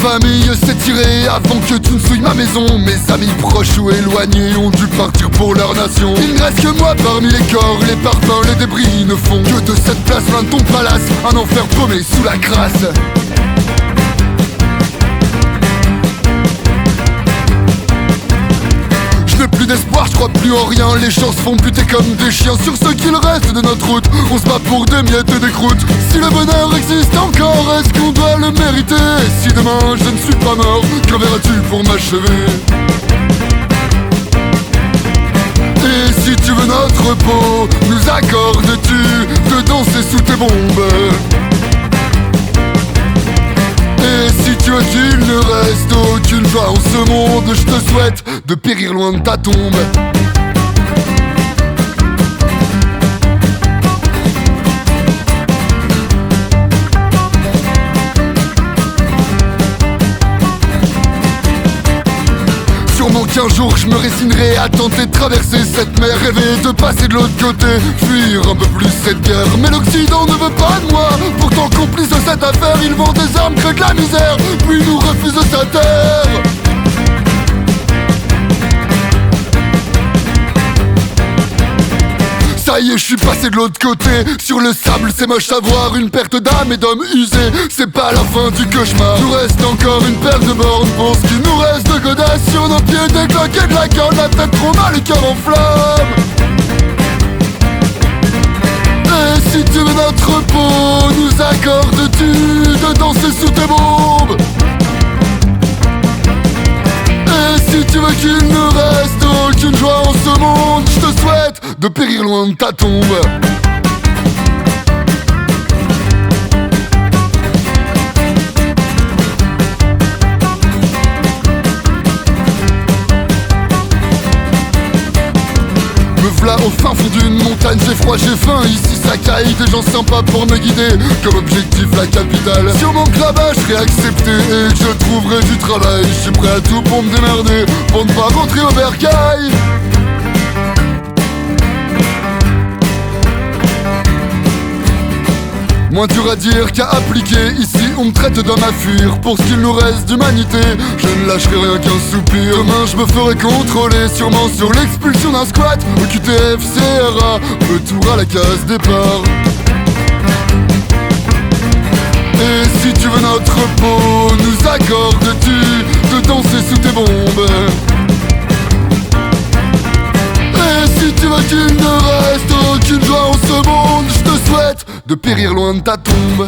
famille s'est tirée avant que tu ne souilles ma maison. Mes amis proches ou éloignés ont dû partir pour leur nation. Il ne reste que moi parmi les corps, les parfums, les débris ne font que de cette place loin de ton palace un enfer paumé sous la crasse. Plus d'espoir, je crois plus en rien. Les gens se font buter comme des chiens. Sur ce qu'il reste de notre route, on se bat pour des miettes et des croûtes. Si le bonheur existe encore, est-ce qu'on doit le mériter? Si demain je ne suis pas mort, que verras-tu pour m'achever? Et si tu veux notre peau, nous accordes-tu de danser sous tes bombes? Et si tu veux qu'il ne reste aucune joie en ce monde, je te souhaite de périr loin de ta tombe. Sûrement qu'un jour je me résignerai à tenter de traverser cette mer, rêver de passer de l'autre côté, fuir un peu plus cette guerre. Mais l'Occident ne veut pas de moi, pourtant complice de cette affaire. Ils vendent des armes, créent de la misère, puis nous refusent sa terre. Ça y est, je suis passé de l'autre côté. Sur le sable, c'est moche à voir. Une perte d'âme et d'hommes usés. C'est pas la fin du cauchemar. Nous reste encore une paire de bornes pour ce qui nous reste de godasses. Sur nos pieds, des cloques et de la corne. La tête trop mal, le cœur en flamme. Et si tu veux notre peau, nous accordes-tu de danser sous tes bombes? Et si tu veux qu'il ne reste aucune joie en ce monde, je te souhaite de périr loin de ta tombe. Me v'là au fin fond d'une montagne, j'ai froid, j'ai faim, ici ça caille, des gens sympas pour me guider. Comme objectif la capitale, sûrement que là-bas je serai accepté et que je trouverai du travail. Je suis prêt à tout pour me démerder, pour ne pas rentrer au bercail. Moins dur à dire qu'à appliquer, ici on me traite d'homme à fuir. Pour ce qu'il nous reste d'humanité, je ne lâcherai rien qu'un soupir. Demain je me ferai contrôler, sûrement sur l'expulsion d'un squat. Au QTF, CRA, retour à la case départ. Et si tu veux notre peau, nous accordes-tu de danser sous tes bombes? Et si tu veux qu'il ne reste aucune joie en ce monde, je te souhaite de périr loin de ta tombe.